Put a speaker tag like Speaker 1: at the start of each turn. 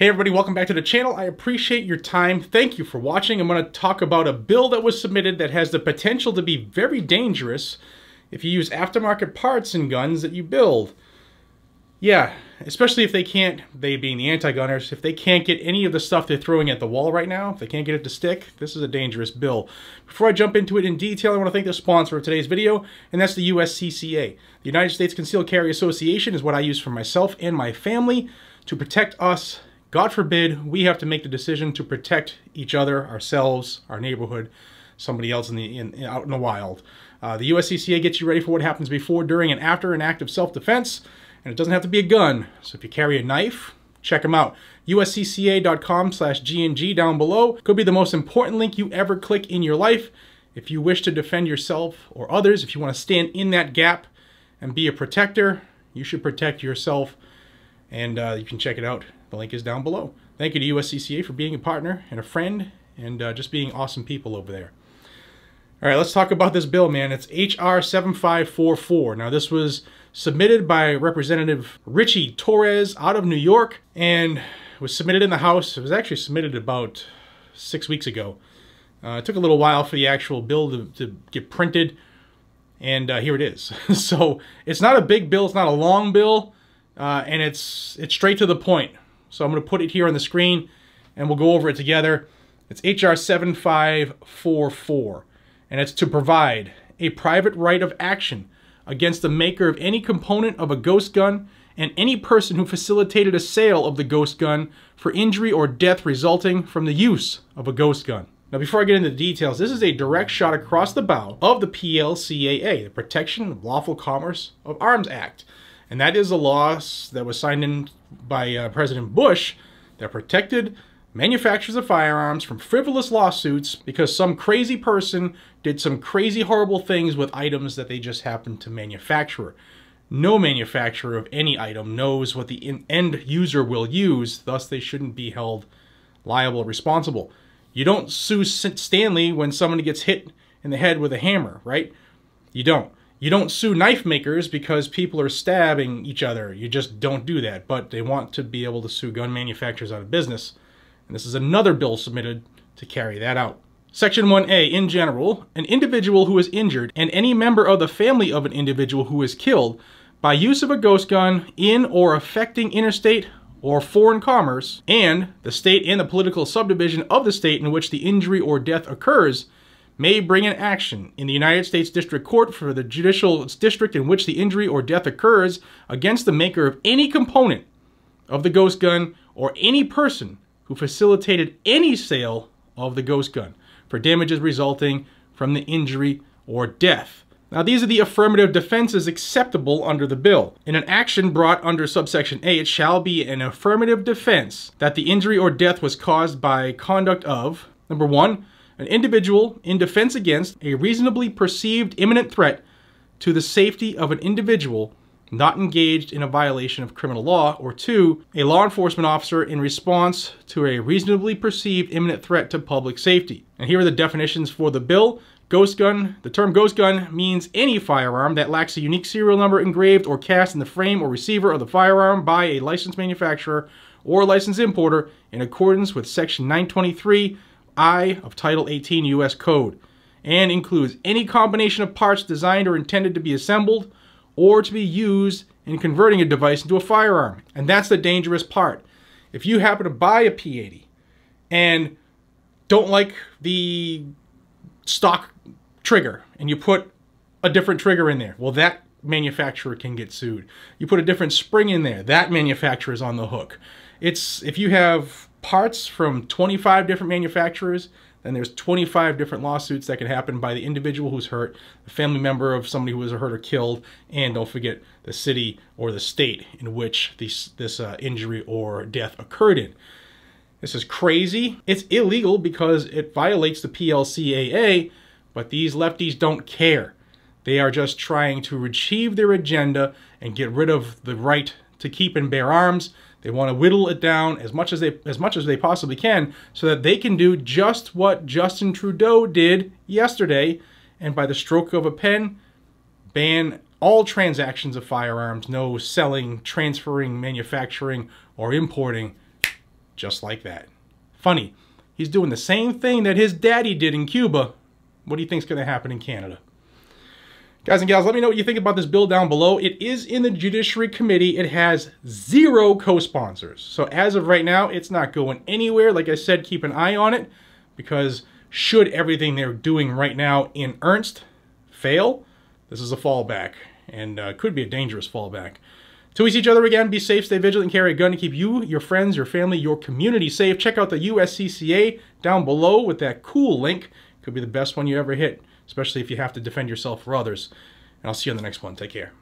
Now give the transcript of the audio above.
Speaker 1: Hey everybody, welcome back to the channel. I appreciate your time. Thank you for watching. I'm going to talk about a bill that was submitted that has the potential to be very dangerous if you use aftermarket parts in guns that you build. Yeah, especially if they can't, they being the anti-gunners, if they can't get any of the stuff they're throwing at the wall right now, if they can't get it to stick, this is a dangerous bill. Before I jump into it in detail, I want to thank the sponsor of today's video, and that's the USCCA. The United States Concealed Carry Association is what I use for myself and my family to protect us. God forbid we have to make the decision to protect each other, ourselves, our neighborhood, somebody else out in the wild. The USCCA gets you ready for what happens before, during, and after an act of self-defense, and it doesn't have to be a gun. So if you carry a knife, check them out. uscca.com/GNG down below could be the most important link you ever click in your life. If you wish to defend yourself or others, if you want to stand in that gap and be a protector, you should protect yourself, and you can check it out. The link is down below. Thank you to USCCA for being a partner and a friend and just being awesome people over there. All right, let's talk about this bill, man. It's H.R. 7544. Now, this was submitted by Representative Richie Torres out of New York and was submitted in the House. It was actually submitted about 6 weeks ago. It took a little while for the actual bill to get printed, and here it is. So it's not a big bill. It's not a long bill, and it's straight to the point. So I'm going to put it here on the screen, and we'll go over it together. It's H.R. 7544, and it's to provide a private right of action against the maker of any component of a ghost gun and any person who facilitated a sale of the ghost gun for injury or death resulting from the use of a ghost gun. Now, before I get into the details, this is a direct shot across the bow of the PLCAA, the Protection of Lawful Commerce of Arms Act. And that is a law that was signed in by President Bush that protected manufacturers of firearms from frivolous lawsuits because some crazy person did some crazy horrible things with items that they just happened to manufacture. No manufacturer of any item knows what the end user will use, thus they shouldn't be held liable or responsible. You don't sue Stanley when somebody gets hit in the head with a hammer, right? You don't. You don't sue knife makers because people are stabbing each other. You just don't do that. But they want to be able to sue gun manufacturers out of business. And this is another bill submitted to carry that out. Section 1A, in general, an individual who is injured and any member of the family of an individual who is killed by use of a ghost gun in or affecting interstate or foreign commerce, and the state and the political subdivision of the state in which the injury or death occurs, may bring an action in the United States District Court for the judicial district in which the injury or death occurs against the maker of any component of the ghost gun or any person who facilitated any sale of the ghost gun for damages resulting from the injury or death. Now, these are the affirmative defenses acceptable under the bill. In an action brought under subsection A, it shall be an affirmative defense that the injury or death was caused by conduct of, number one, an individual in defense against a reasonably perceived imminent threat to the safety of an individual not engaged in a violation of criminal law, or two, a law enforcement officer in response to a reasonably perceived imminent threat to public safety. And here are the definitions for the bill. Ghost gun. The term ghost gun means any firearm that lacks a unique serial number engraved or cast in the frame or receiver of the firearm by a licensed manufacturer or licensed importer in accordance with Section 923 I of Title 18 U.S. Code, and includes any combination of parts designed or intended to be assembled or to be used in converting a device into a firearm. And that's the dangerous part. If you happen to buy a P80 and don't like the stock trigger and you put a different trigger in there, well, that manufacturer can get sued. You put a different spring in there, that manufacturer is on the hook. If you have parts from 25 different manufacturers, then there's 25 different lawsuits that can happen by the individual who's hurt, the family member of somebody who was hurt or killed, and don't forget the city or the state in which this injury or death occurred in. This is crazy. It's illegal because it violates the PLCAA, but these lefties don't care. They are just trying to achieve their agenda and get rid of the right to keep and bear arms. They want to whittle it down as much as they possibly can so that they can do just what Justin Trudeau did yesterday, and by the stroke of a pen, ban all transactions of firearms, no selling, transferring, manufacturing, or importing. Just like that. Funny, he's doing the same thing that his daddy did in Cuba. What do you think's going to happen in Canada? Guys and gals, let me know what you think about this bill down below. It is in the Judiciary Committee. It has 0 co-sponsors. So as of right now, it's not going anywhere. Like I said, keep an eye on it, because should everything they're doing right now in earnest fail, this is a fallback, and could be a dangerous fallback. Till we see each other again, be safe, stay vigilant, and carry a gun to keep you, your friends, your family, your community safe. Check out the USCCA down below with that cool link. Could be the best one you ever hit, especially if you have to defend yourself for others. And I'll see you on the next one. Take care.